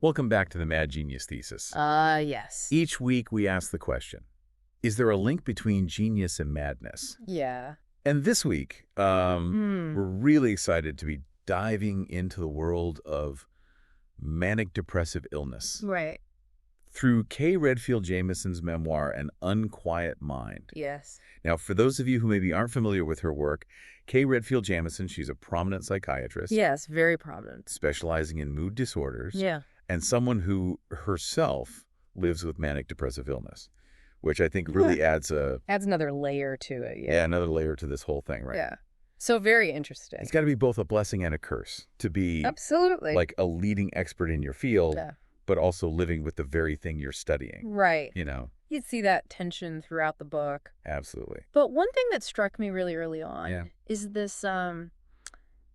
Welcome back to the Mad Genius Thesis. Yes. Each week we ask the question, is there a link between genius and madness? Yeah. And this week, we're really excited to be diving into the world of manic-depressive illness. Right. Through Kay Redfield Jamison's memoir, An Unquiet Mind. Yes. Now, for those of you who maybe aren't familiar with her work, Kay Redfield Jamison, she's a prominent psychiatrist. Yes, very prominent. Specializing in mood disorders. Yeah. And someone who herself lives with manic-depressive illness, which I think really adds another layer to it. yeah, another layer to this whole thing, right? Yeah. So very interesting. It's got to be both a blessing and a curse to be absolutely like a leading expert in your field, Yeah. but also living with the very thing you're studying. Right. You know? You'd see that tension throughout the book. Absolutely. But one thing that struck me really early on Yeah. is this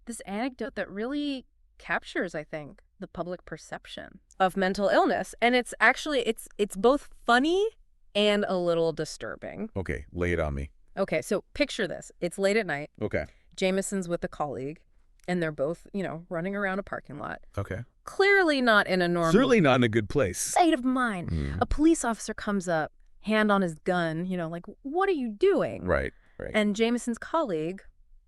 this anecdote that really captures, I think, the public perception of mental illness. And it's actually, it's both funny and a little disturbing. Okay, lay it on me. Okay, so picture this. It's late at night. Okay. Jamison's with a colleague, and they're both, running around a parking lot. Okay. Clearly not in a normal Certainly not in a good place. state of mind. Mm. A police officer comes up, hand on his gun, like, what are you doing? Right, right. And Jamison's colleague,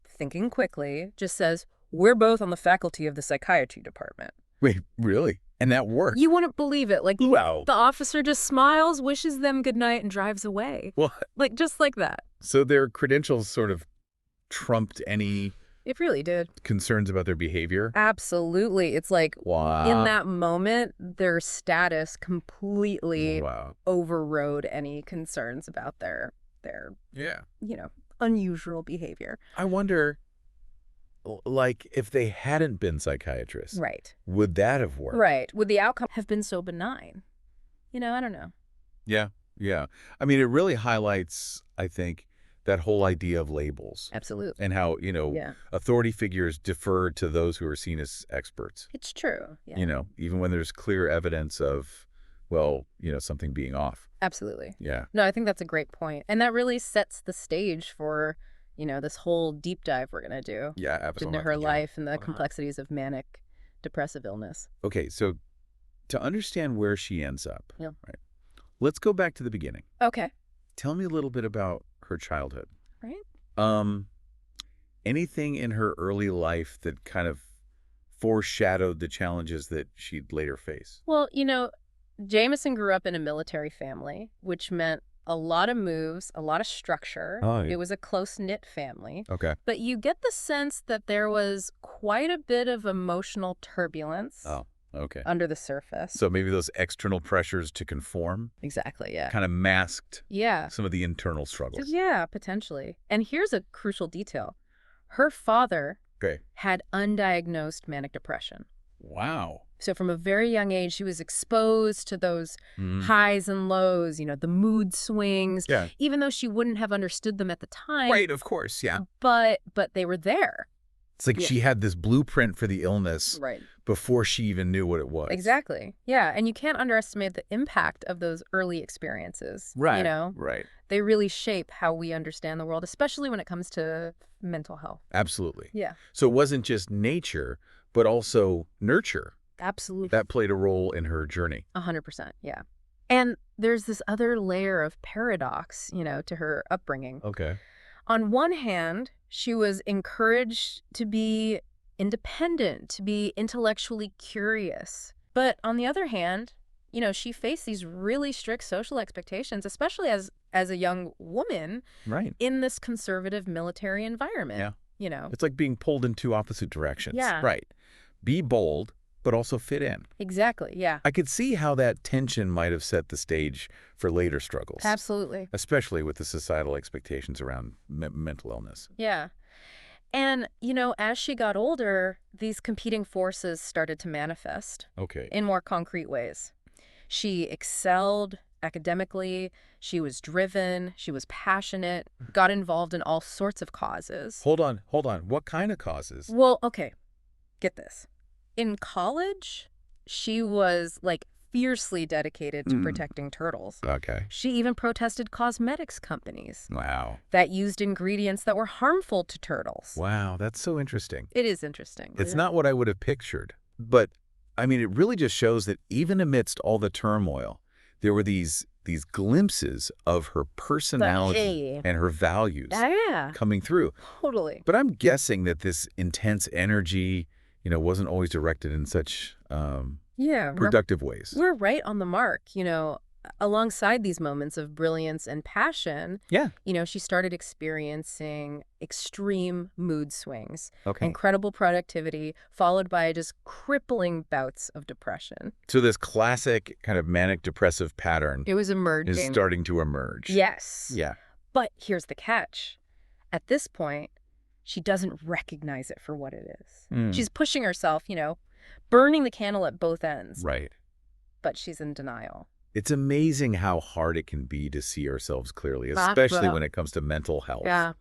thinking quickly, just says, we're both on the faculty of the psychiatry department. Wait, really? And that worked? You wouldn't believe it. Like, Wow. the officer just smiles, wishes them good night, and drives away. What? Like, just like that. So their credentials sort of trumped any It really did. concerns about their behavior? Absolutely. It's like, Wow. in that moment, their status completely Wow. overrode any concerns about their Yeah. unusual behavior. I wonder, like, if they hadn't been psychiatrists, Right. would that have worked? Right. Would the outcome have been so benign? I don't know. Yeah, yeah. I mean, it really highlights, I think, that whole idea of labels Absolutely. and how, Yeah. authority figures defer to those who are seen as experts, It's true. Yeah. even when there's clear evidence of, well, something being off. Absolutely. Yeah. No, I think that's a great point. And that really sets the stage for, this whole deep dive we're going to do Yeah, absolutely. into her life and the complexities of manic depressive illness. Okay, so to understand where she ends up, Yeah. right, let's go back to the beginning. Okay. Tell me a little bit about her childhood. Right. Anything in her early life that kind of foreshadowed the challenges that she'd later face? Well, Jamison grew up in a military family, which meant a lot of moves, a lot of structure. Oh, yeah. It was a close-knit family. Okay. But you get the sense that there was quite a bit of emotional turbulence Oh, okay. under the surface. So maybe those external pressures to conform Exactly, yeah. kind of masked Yeah. some of the internal struggles. Yeah, potentially. And here's a crucial detail. Her father Okay. had undiagnosed manic depression. Wow. So from a very young age, she was exposed to those Mhm. highs and lows, the mood swings, Yeah. even though she wouldn't have understood them at the time. Right, of course, yeah. But they were there. It's like Yeah. she had this blueprint for the illness Right. before she even knew what it was. Exactly. Yeah. And you can't underestimate the impact of those early experiences. Right. You Right. They really shape how we understand the world, especially when it comes to mental health. Absolutely. Yeah. So it wasn't just nature, but also nurture. Absolutely. That played a role in her journey. 100%. Yeah. And there's this other layer of paradox, to her upbringing. Okay. On one hand, she was encouraged to be independent, to be intellectually curious. But on the other hand, she faced these really strict social expectations, especially as a young woman Right. in this conservative military environment. Yeah. It's like being pulled in two opposite directions. Yeah. Right. Be bold, but also fit in. Exactly. Yeah. I could see how that tension might have set the stage for later struggles. Absolutely. Especially with the societal expectations around mental illness. Yeah. And, as she got older, these competing forces started to manifest Okay. in more concrete ways. She excelled academically, she was driven, she was passionate, got involved in all sorts of causes. Hold on. What kind of causes? Well, okay, get this. In college, she was fiercely dedicated to protecting turtles. Okay. She even protested cosmetics companies Wow. that used ingredients that were harmful to turtles. Wow, that's so interesting. It is interesting. It's not what I would have pictured, but I mean, it really just shows that even amidst all the turmoil, there were these glimpses of her personality and her values coming through. Totally. But I'm guessing that this intense energy, wasn't always directed in such productive ways. We're right on the mark, alongside these moments of brilliance and passion. Yeah. She started experiencing extreme mood swings, Okay. incredible productivity, followed by just crippling bouts of depression. So this classic kind of manic-depressive pattern It was emerging. is starting to emerge. Yes. Yeah. But here's the catch. At this point, she doesn't recognize it for what it is. She's pushing herself, burning the candle at both ends. Right. But she's in denial. It's amazing how hard it can be to see ourselves clearly, especially when it comes to mental health. Yeah.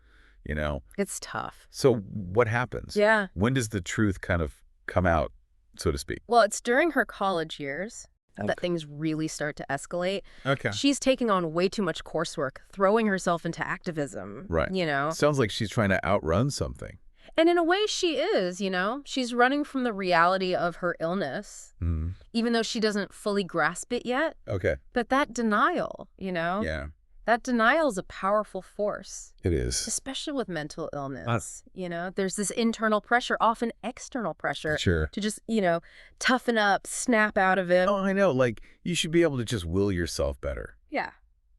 It's tough. So what happens? Yeah. When does the truth kind of come out, so to speak? Well, it's during her college years that things really start to escalate. Okay. She's taking on way too much coursework, throwing herself into activism. Right. Sounds like she's trying to outrun something. And in a way she is, She's running from the reality of her illness, even though she doesn't fully grasp it yet. Okay. But that denial, Yeah. that denial is a powerful force. It is. Especially with mental illness. There's this internal pressure, often external pressure. Sure. To just, toughen up, snap out of it. Oh, I know. Like, you should be able to just will yourself better. Yeah.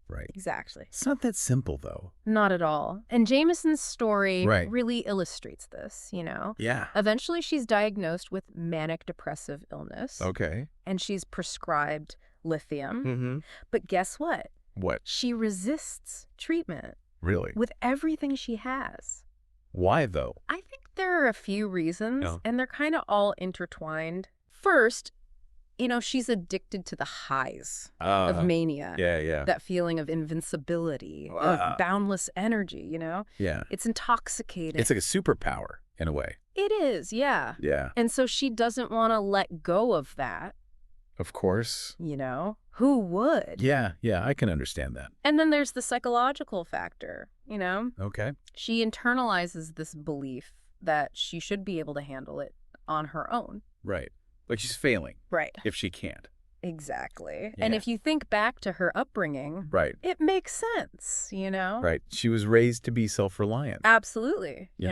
Right. Exactly. It's not that simple, though. Not at all. And Jamison's story Right. really illustrates this, Yeah. Eventually, she's diagnosed with manic-depressive illness. Okay. And she's prescribed lithium. Mm-hmm. But guess what? What? She resists treatment Really? with everything she has. Why, though? I think there are a few reasons, Yeah. and they're kind of all intertwined. First, she's addicted to the highs of mania. Yeah. That feeling of invincibility, of boundless energy, Yeah. It's intoxicating. It's like a superpower, in a way. It is, yeah. Yeah. And so she doesn't want to let go of that, Of course. Who would? Yeah, I can understand that. And then there's the psychological factor, Okay. She internalizes this belief that she should be able to handle it on her own. Right. Like she's failing. Right. If she can't. Exactly. Yeah. And if you think back to her upbringing, Right. it makes sense, Right. She was raised to be self-reliant. Absolutely. Yeah.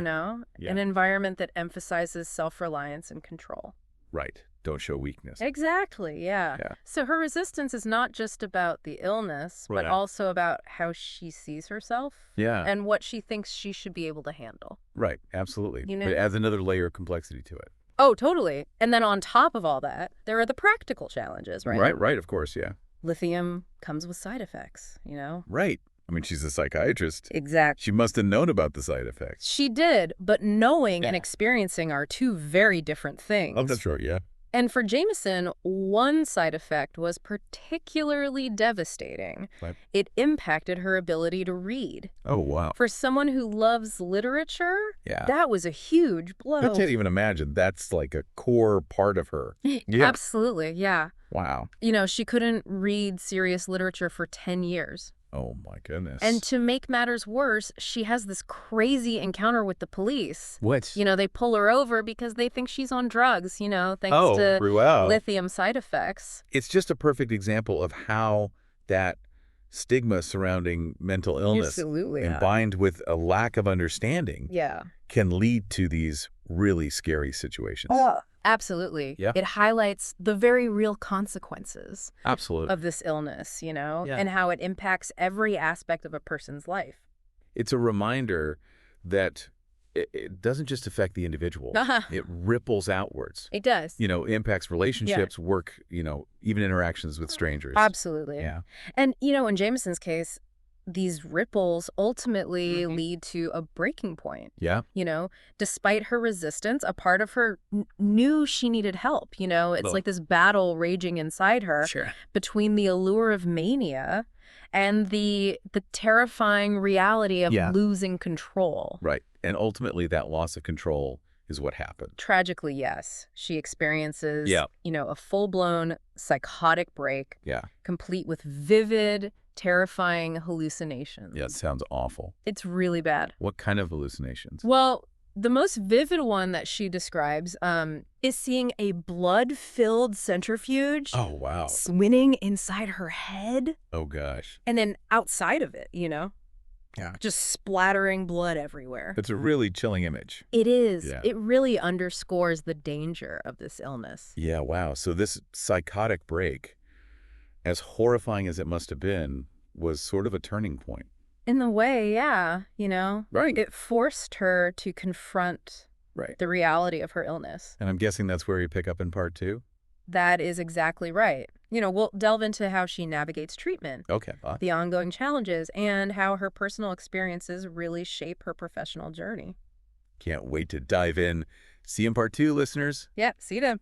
An environment that emphasizes self-reliance and control. Right. Don't show weakness. Exactly, yeah. So her resistance is not just about the illness, but Right. also about how she sees herself Yeah. and what she thinks she should be able to handle. Right. Absolutely. You know- It adds another layer of complexity to it. Oh, totally. And then on top of all that, there are the practical challenges, right? Right. Of course. Yeah. Lithium comes with side effects, Right. I mean, she's a psychiatrist. Exactly. She must have known about the side effects. She did, but knowing and Yeah. experiencing are two very different things. Oh, that's right. Yeah. And for Jamison, one side effect was particularly devastating. Right. It impacted her ability to read. Oh, wow. For someone who loves literature, Yeah. that was a huge blow. I can't even imagine. That's like a core part of her. Yeah. Absolutely, yeah. Wow. She couldn't read serious literature for 10 years. Oh, my goodness. And to make matters worse, she has this crazy encounter with the police. What? They pull her over because they think she's on drugs, thanks to wow. lithium side effects. It's just a perfect example of how that stigma surrounding mental illness Absolutely, combined with a lack of understanding can lead to these really scary situations. Absolutely. Yeah. It highlights the very real consequences Absolutely. of this illness, and how it impacts every aspect of a person's life. It's a reminder that it doesn't just affect the individual. It ripples outwards. It does. Impacts relationships, work, even interactions with strangers. Absolutely. Yeah. And, in Jamison's case, these ripples ultimately lead to a breaking point. Yeah. Despite her resistance, a part of her knew she needed help. It's like this battle raging inside her between the allure of mania and the terrifying reality of losing control. Right. And ultimately that loss of control is what happened. Tragically, yes. She experiences, a full-blown psychotic break, complete with vivid, terrifying hallucinations. Yeah, it sounds awful. It's really bad. What kind of hallucinations? Well, The most vivid one that she describes is seeing a blood-filled centrifuge Oh, wow. spinning inside her head. Oh, gosh. And then outside of it, Yeah. just splattering blood everywhere. It's a really chilling image. It is. Yeah. It really underscores the danger of this illness. Yeah, wow. So this psychotic break, as horrifying as it must have been, was sort of a turning point. In the way, yeah, Right. It forced her to confront the reality of her illness. And I'm guessing that's where you pick up in part 2? That is exactly right. We'll delve into how she navigates treatment, Okay. the ongoing challenges, and how her personal experiences really shape her professional journey. Can't wait to dive in. See you in part 2, listeners. Yeah, see them.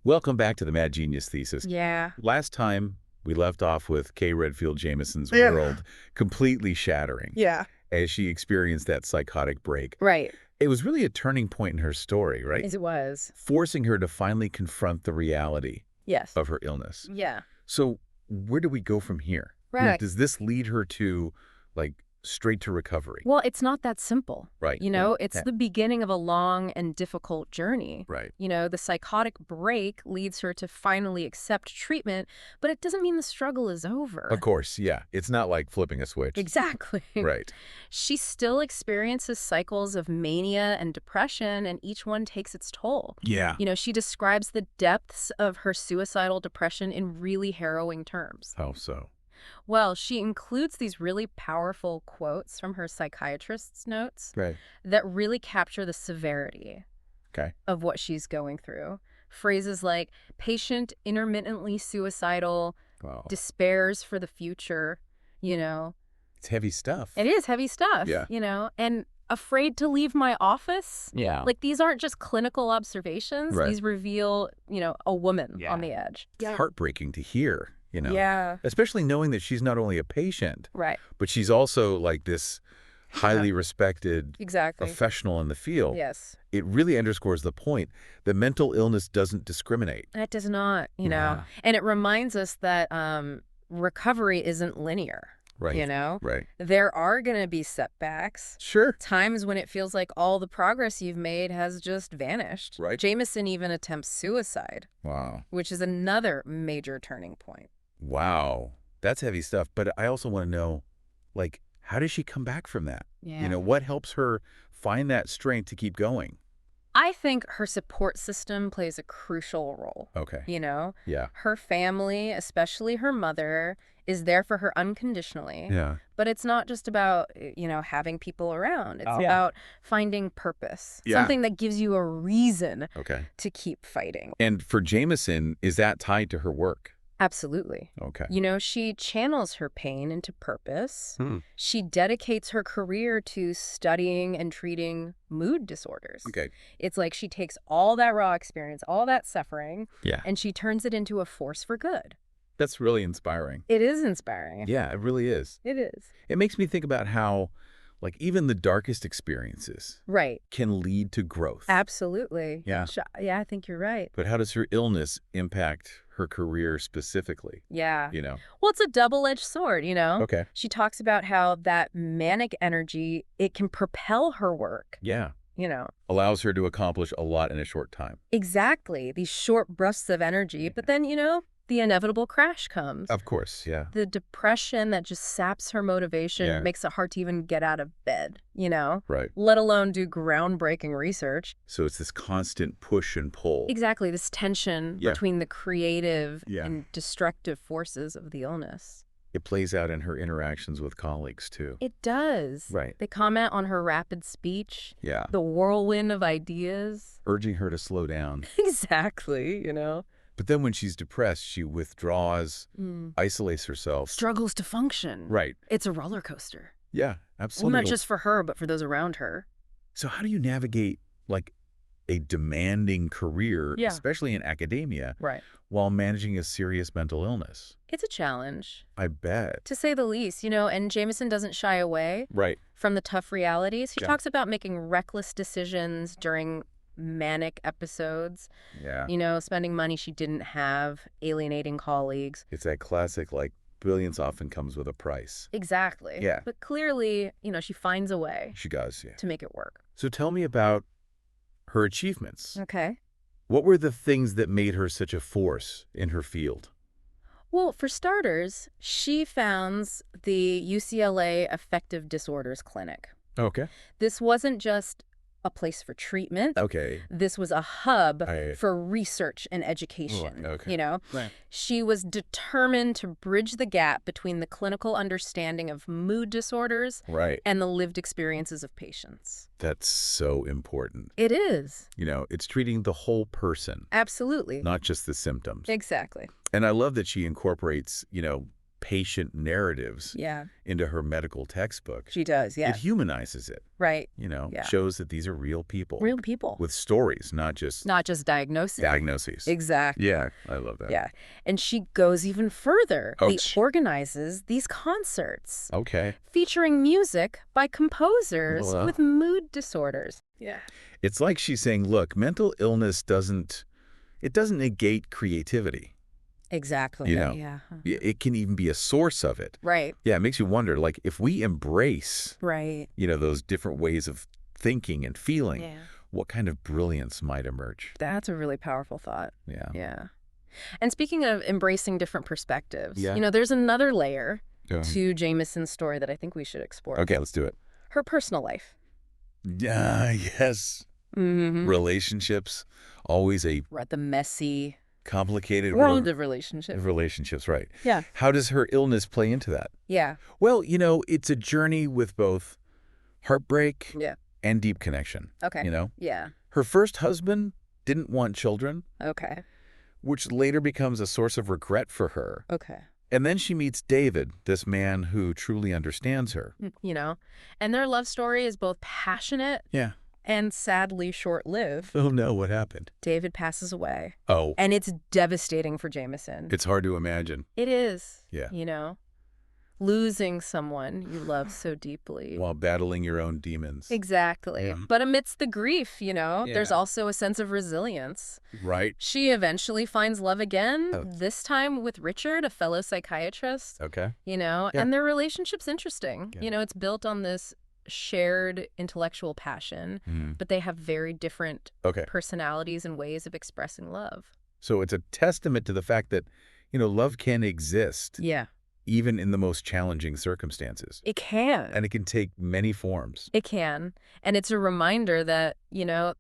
Welcome back to the Mad Genius Thesis. Yeah. Last time, we left off with Kay Redfield Jamison's world completely shattering. Yeah. As she experienced that psychotic break. Right. It was really a turning point in her story, right? As it was. Forcing her to finally confront the reality Yes. of her illness. Yeah. So where do we go from here? Right. Does this lead her to, straight to recovery? Well, it's not that simple. Right. It's the beginning of a long and difficult journey. Right. The psychotic break leads her to finally accept treatment, but it doesn't mean the struggle is over. Of course, yeah. It's not like flipping a switch. Exactly. Right. She still experiences cycles of mania and depression, and each one takes its toll. Yeah. She describes the depths of her suicidal depression in really harrowing terms. How so? Well, she includes these really powerful quotes from her psychiatrist's notes Right. that really capture the severity of what she's going through. Phrases like patient intermittently suicidal, despairs for the future, It's heavy stuff. It is heavy stuff, and afraid to leave my office. Yeah. These aren't just clinical observations. Right. These reveal, a woman on the edge. It's heartbreaking to hear. Yeah. Especially knowing that she's not only a patient, Right. but she's also this highly respected professional in the field. Yes. It really underscores the point that mental illness doesn't discriminate. It does not, Yeah. And it reminds us that recovery isn't linear. Right. Right. There are going to be setbacks. Sure. Times when it feels like all the progress you've made has just vanished. Right. Jamison even attempts suicide. Wow. Which is another major turning point. Wow. That's heavy stuff. But I also want to know, how does she come back from that? Yeah. What helps her find that strength to keep going? I think her support system plays a crucial role. Okay. Yeah. Her family, especially her mother, is there for her unconditionally. Yeah. But it's not just about, having people around. It's about finding purpose. Yeah. Something that gives you a reason Okay. to keep fighting. And for Jamison, is that tied to her work? Absolutely. Okay. She channels her pain into purpose. Hmm. She dedicates her career to studying and treating mood disorders. Okay. It's like she takes all that raw experience, all that suffering, Yeah. and she turns it into a force for good. That's really inspiring. It is inspiring. Yeah, it really is. It is. It makes me think about how, even the darkest experiences Right. can lead to growth. Absolutely. Yeah. Yeah, I think you're right. But how does her illness impact her career specifically? Yeah. You know? Well, it's a double-edged sword, Okay. She talks about how that manic energy, it can propel her work. Yeah. You know. Allows her to accomplish a lot in a short time. Exactly. These short bursts of energy. But then, the inevitable crash comes. Of course, yeah. The depression that just saps her motivation, makes it hard to even get out of bed, Right. let alone do groundbreaking research. So it's this constant push and pull. Exactly. This tension Yeah. between the creative Yeah. and destructive forces of the illness. It plays out in her interactions with colleagues, too. It does. Right. They comment on her rapid speech. Yeah. The whirlwind of ideas. Urging her to slow down. Exactly, But then when she's depressed, she withdraws, isolates herself. Struggles to function. Right. It's a roller coaster. Yeah, absolutely. Well, not just for her, but for those around her. So how do you navigate, a demanding career, especially in academia, Right. while managing a serious mental illness? It's a challenge. I bet. To say the least, and Jamison doesn't shy away Right. from the tough realities. She Yeah. talks about making reckless decisions during manic episodes, Yeah. spending money she didn't have, alienating colleagues. It's that classic, brilliance often comes with a price. Exactly. Yeah. But clearly, she finds a way She does, yeah. to make it work. So tell me about her achievements. Okay. What were the things that made her such a force in her field? Well, for starters, she founds the UCLA Affective Disorders Clinic. Okay. This wasn't just a place for treatment. Okay. This was a hub Right. for research and education. Okay. You know, Right. she was determined to bridge the gap between the clinical understanding of mood disorders Right. and the lived experiences of patients. That's so important. It is. It's treating the whole person, Absolutely. not just the symptoms. Exactly. And I love that she incorporates, patient narratives Yeah. into her medical textbook. She does, yeah. It humanizes it, Right. Yeah. Shows that these are real people. Real people. With stories, not just diagnoses. diagnoses. Exactly. Yeah, I love that. Yeah. And she goes even further. Oh, She organizes these concerts Okay. featuring music by composers Well, with mood disorders. Yeah. It's like she's saying, look, mental illness doesn't negate creativity. Exactly. Yeah. It can even be a source of it. Right. Yeah, it makes you wonder, like, if we embrace, Right. those different ways of thinking and feeling, Yeah. what kind of brilliance might emerge? That's a really powerful thought. Yeah. Yeah. And speaking of embracing different perspectives, Yeah. There's another layer Yeah. to Jamison's story that I think we should explore. Okay, let's do it. Her personal life. Yes. Mm-hmm. Relationships, always a The messy complicated world of relationships. relationships, right? Yeah. How does her illness play into that? Yeah. Well, it's a journey with both heartbreak Yeah. and deep connection. Okay. Yeah. Her first husband didn't want children, Okay. which later becomes a source of regret for her. Okay. And then she meets David, this man who truly understands her. And their love story is both passionate Yeah. and sadly short-lived. Oh, no, what happened? David passes away. Oh, And it's devastating for Jamison. it's hard to imagine. It is. Yeah. Losing someone you love so deeply. While battling your own demons. Exactly. Yeah. But amidst the grief, there's Yeah. also a sense of resilience. Right. She eventually finds love again, Oh. this time with Richard, a fellow psychiatrist, Okay. and their relationship's interesting. Yeah. It's built on this shared intellectual passion, Mhm. but they have very different Okay. personalities and ways of expressing love. So it's a testament to the fact that, love can exist Yeah. even in the most challenging circumstances. It can. And it can take many forms. It can. And it's a reminder that,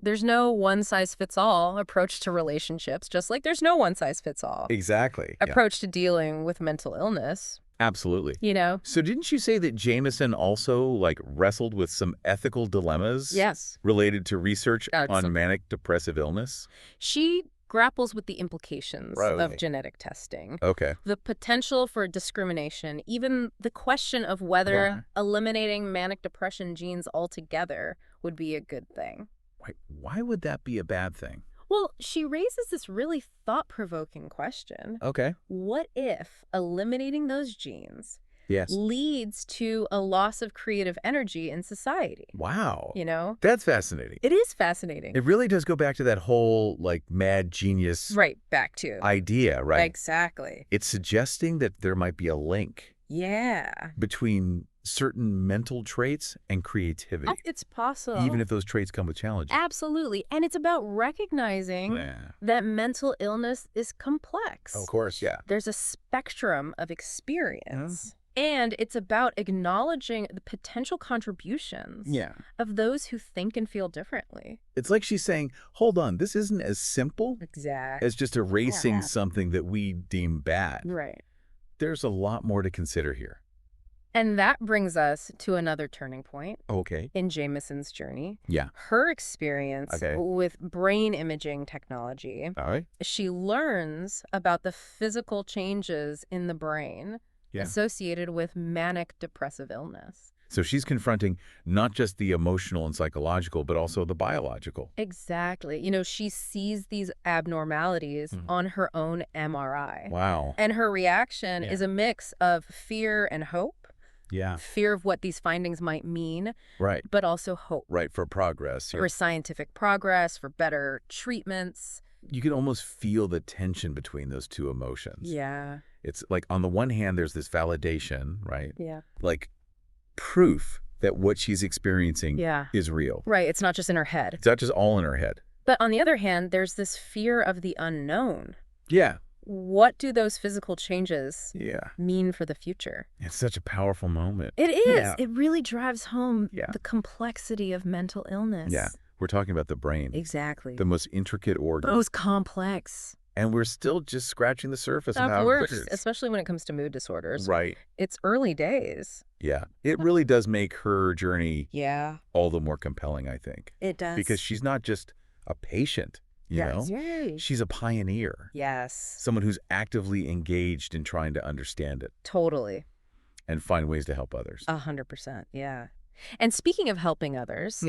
there's no one-size-fits-all approach to relationships, just like there's no one-size-fits-all Exactly. Yeah. approach to dealing with mental illness. Absolutely. You know? So didn't you say that Jamison also, wrestled with some ethical dilemmas Yes. related to research some- on manic-depressive illness? She grapples with the implications of Right. genetic testing. Okay. The potential for discrimination, even the question of whether Right. eliminating manic depression genes altogether would be a good thing. Why would that be a bad thing? Well, she raises this really thought-provoking question. Okay. What if eliminating those genes Yes. leads to a loss of creative energy in society? Wow. You know? That's fascinating. It is fascinating. It really does go back to that whole, mad genius Right, back to. idea, right? Exactly. It's suggesting that there might be a link Yeah. between certain mental traits and creativity, It's possible. even if those traits come with challenges. Absolutely. And it's about recognizing Yeah. that mental illness is complex. Of course, yeah. There's a spectrum of experience. And it's about acknowledging the potential contributions Yeah. of those who think and feel differently. It's like she's saying, hold on, this isn't as simple Exactly. as just erasing Yeah. something that we deem bad. Right. There's a lot more to consider here. And that brings us to another turning point Okay. in Jamison's journey. Yeah. Her experience Okay. with brain imaging technology. All right. She learns about the physical changes in the brain Yeah. associated with manic-depressive illness. So she's confronting not just the emotional and psychological, but also the biological. Exactly. She sees these abnormalities on her own MRI. Wow. And her reaction Yeah. is a mix of fear and hope. Yeah. Fear of what these findings might mean, Right. but also hope Right. For progress. for scientific progress, for better treatments. You can almost feel the tension between those two emotions. Yeah. It's like on the one hand, there's this validation, right? Yeah. Like proof that what she's experiencing is real. Right. It's not just in her head. It's not just all in her head. But on the other hand, there's this fear of the unknown. Yeah. What do those physical changes mean for the future? It's such a powerful moment. It is. Yeah. It really drives home the complexity of mental illness. Yeah. We're talking about the brain. Exactly. The most intricate organ. Most complex. And we're still just scratching the surface of how it works, works. especially when it comes to mood disorders. Right. It's early days. Yeah. It really does make her journey all the more compelling, I think. It does. Because she's not just a patient, you know? Right. She's a pioneer. Yes. Someone who's actively engaged in trying to understand it. Totally. And find ways to help others. 100%, yeah. And speaking of helping others,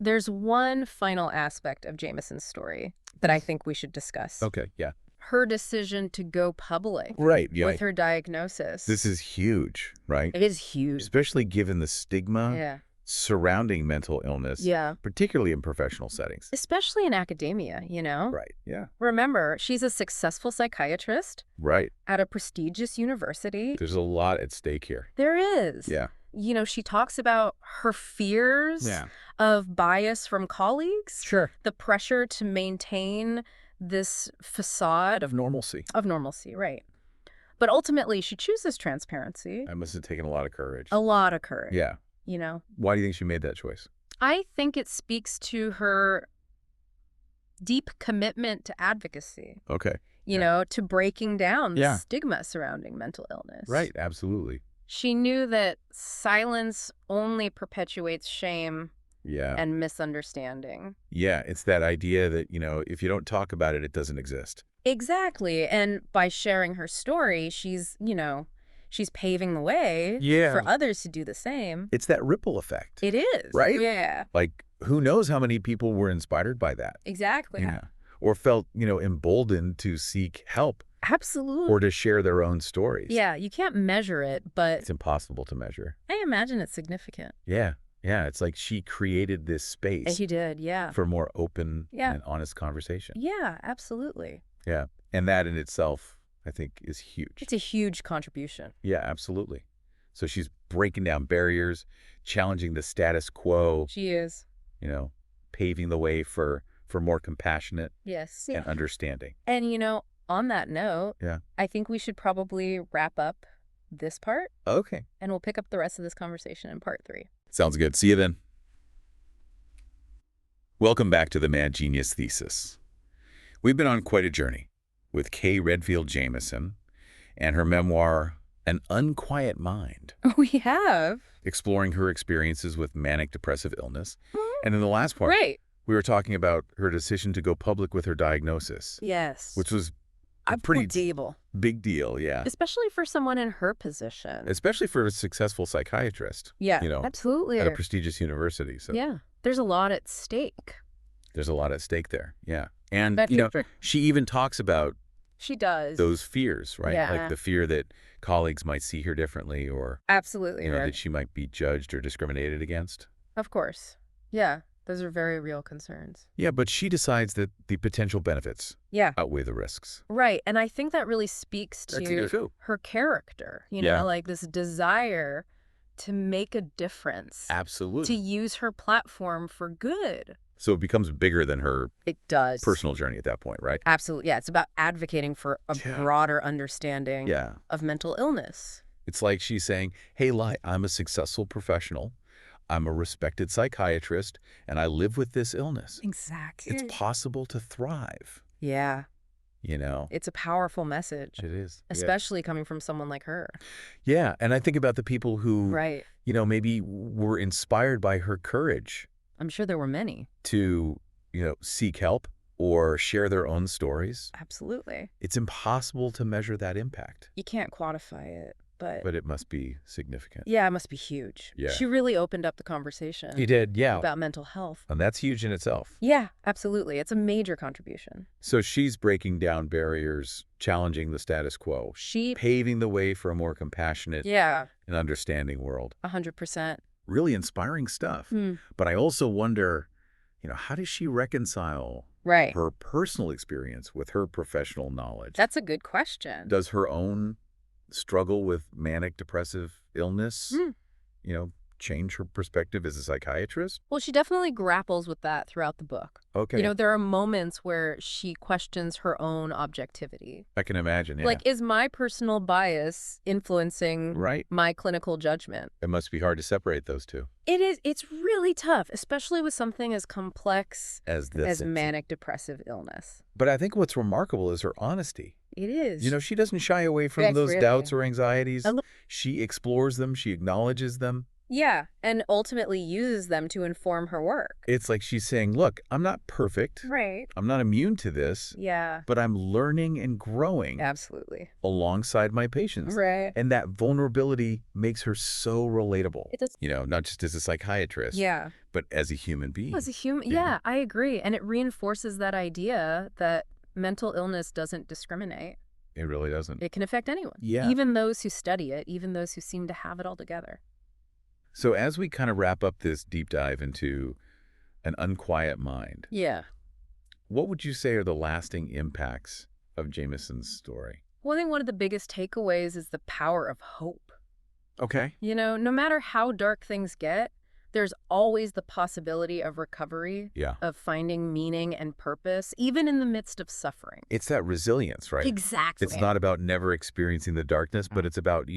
there's one final aspect of Jamison's story that I think we should discuss. Okay, yeah. Her decision to go public with her diagnosis. This is huge, right? It is huge. Especially given the stigma surrounding mental illness, particularly in professional settings. Especially in academia, you know? Right, yeah. Remember, she's a successful psychiatrist. Right. At a prestigious university. There's a lot at stake here. There is. Yeah. You know, she talks about her fears of bias from colleagues. Sure. The pressure to maintain this facade of normalcy. Right. But ultimately, she chooses transparency. I must have taken a lot of courage. A lot of courage. Yeah. You know? Why do you think she made that choice? I think it speaks to her deep commitment to advocacy. Okay. You know, to breaking down the stigma surrounding mental illness. Right, absolutely. She knew that silence only perpetuates shame and misunderstanding. Yeah, it's that idea that, you know, if you don't talk about it, it doesn't exist. Exactly. And by sharing her story, she's, you know, she's paving the way for others to do the same. It's that ripple effect. It is. Right? Yeah. Like, who knows how many people were inspired by that? Exactly. Yeah. Or felt, you know, emboldened to seek help. Absolutely. Or to share their own stories. Yeah, you can't measure it, but it's impossible to measure. I imagine it's significant. Yeah. Yeah, it's like she created this space. And she did, for more open and honest conversation. Yeah, absolutely. Yeah. And that in itself, I think, is huge. It's a huge contribution. Yeah, absolutely. So she's breaking down barriers, challenging the status quo. She is. You know, paving the way for more compassionate and understanding. And, you know, on that note, I think we should probably wrap up this part. Okay. And we'll pick up the rest of this conversation in part 3. Sounds good. See you then. Welcome back to the Mad Genius Thesis. We've been on quite a journey with Kay Redfield Jamison and her memoir, An Unquiet Mind. We have. Exploring her experiences with manic-depressive illness. And in the last part, we were talking about her decision to go public with her diagnosis. Yes. Which was a pretty big deal, Especially for someone in her position. Especially for a successful psychiatrist. Yeah, you know, absolutely. At a prestigious university. So. Yeah, there's a lot at stake. There's a lot at stake there, And, you know, she even talks about those fears, right? Yeah. Like the fear that colleagues might see her differently or, absolutely, you know, that she might be judged or discriminated against. Of course. Yeah. Those are very real concerns. Yeah, but she decides that the potential benefits outweigh the risks. Right. And I think that really speaks to her character, you know, like this desire to make a difference. Absolutely. To use her platform for good. So it becomes bigger than her personal journey at that point, right? Absolutely. Yeah, it's about advocating for a broader understanding of mental illness. It's like she's saying, hey, I'm a successful professional. I'm a respected psychiatrist, and I live with this illness. Exactly. It's possible to thrive. Yeah. You know? It's a powerful message. It is. Especially coming from someone like her. Yeah, and I think about the people who, you know, maybe were inspired by her courage. I'm sure there were many. To, you know, seek help or share their own stories. Absolutely. It's impossible to measure that impact. You can't quantify it. But it must be significant. Yeah, it must be huge. Yeah. She really opened up the conversation. She did, about mental health. And that's huge in itself. Yeah, absolutely. It's a major contribution. So she's breaking down barriers, challenging the status quo. Paving the way for a more compassionate and understanding world. 100%. Really inspiring stuff. But I also wonder, you know, how does she reconcile her personal experience with her professional knowledge? That's a good question. Does her own struggle with manic-depressive illness, you know, change her perspective as a psychiatrist? Well, she definitely grapples with that throughout the book. Okay. There are moments where she questions her own objectivity. I can imagine, yeah. Like, is my personal bias influencing Right. my clinical judgment? It must be hard to separate those two. It is. It's really tough, especially with something as complex As manic-depressive illness. But I think what's remarkable is her honesty. It is. She doesn't shy away from those doubts or anxieties. She explores them. She acknowledges them. Yeah, and ultimately uses them to inform her work. It's like she's saying, look, I'm not perfect. Right. I'm not immune to this. Yeah. But I'm learning and growing. Absolutely. Alongside my patients. Right. And that vulnerability makes her so relatable. It does. Not just as a psychiatrist. Yeah. But as a human being. As a human, yeah, I agree. And it reinforces that idea that mental illness doesn't discriminate. It really doesn't. It can affect anyone. Yeah. Even those who study it, even those who seem to have it all together. So as we kind of wrap up this deep dive into An Unquiet Mind, yeah, what would you say are the lasting impacts of Jamison's story? Well, I think one of the biggest takeaways is the power of hope. Okay. No matter how dark things get, there's always the possibility of recovery, of finding meaning and purpose, even in the midst of suffering. It's that resilience, right? Exactly. It's not about never experiencing the darkness, but it's about,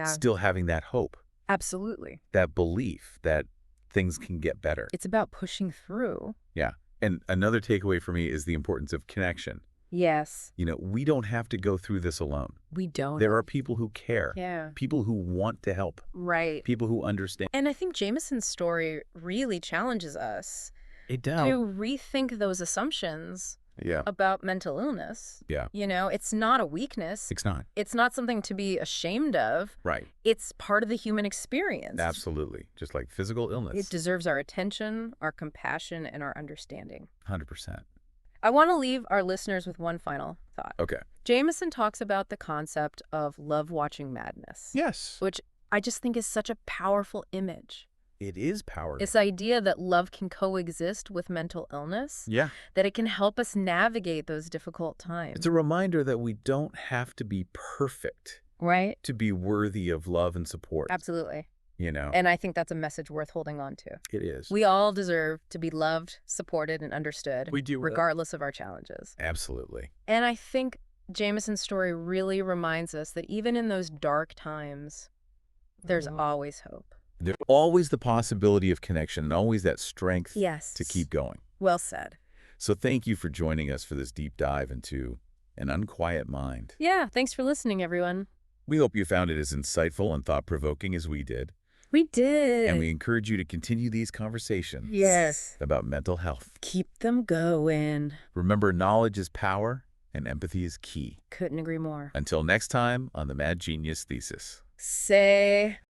still having that hope. Absolutely. That belief that things can get better. It's about pushing through. Yeah. And another takeaway for me is the importance of connection. Yes. We don't have to go through this alone. We don't. There are people who care. Yeah. People who want to help. Right. People who understand. And I think Jamison's story really challenges us to rethink those assumptions about mental illness. Yeah. It's not a weakness. It's not. It's not something to be ashamed of. Right. It's part of the human experience. Absolutely. Just like physical illness. It deserves our attention, our compassion, and our understanding. 100%. I want to leave our listeners with one final thought. Okay. Jamison talks about the concept of love-watching madness. Yes. Which I just think is such a powerful image. It is powerful. This idea that love can coexist with mental illness. Yeah. That it can help us navigate those difficult times. It's a reminder that we don't have to be perfect. Right. To be worthy of love and support. Absolutely. And I think that's a message worth holding on to. It is. We all deserve to be loved, supported, and understood. We do. Regardless of our challenges. Absolutely. And I think Jamison's story really reminds us that even in those dark times, there's always hope. There's always the possibility of connection and always that strength to keep going. Well said. So thank you for joining us for this deep dive into An Unquiet Mind. Yeah, thanks for listening, everyone. We hope you found it as insightful and thought-provoking as we did. We did. And we encourage you to continue these conversations. Yes. About mental health. Keep them going. Remember, knowledge is power and empathy is key. Couldn't agree more. Until next time on the Mad Genius Thesis. Say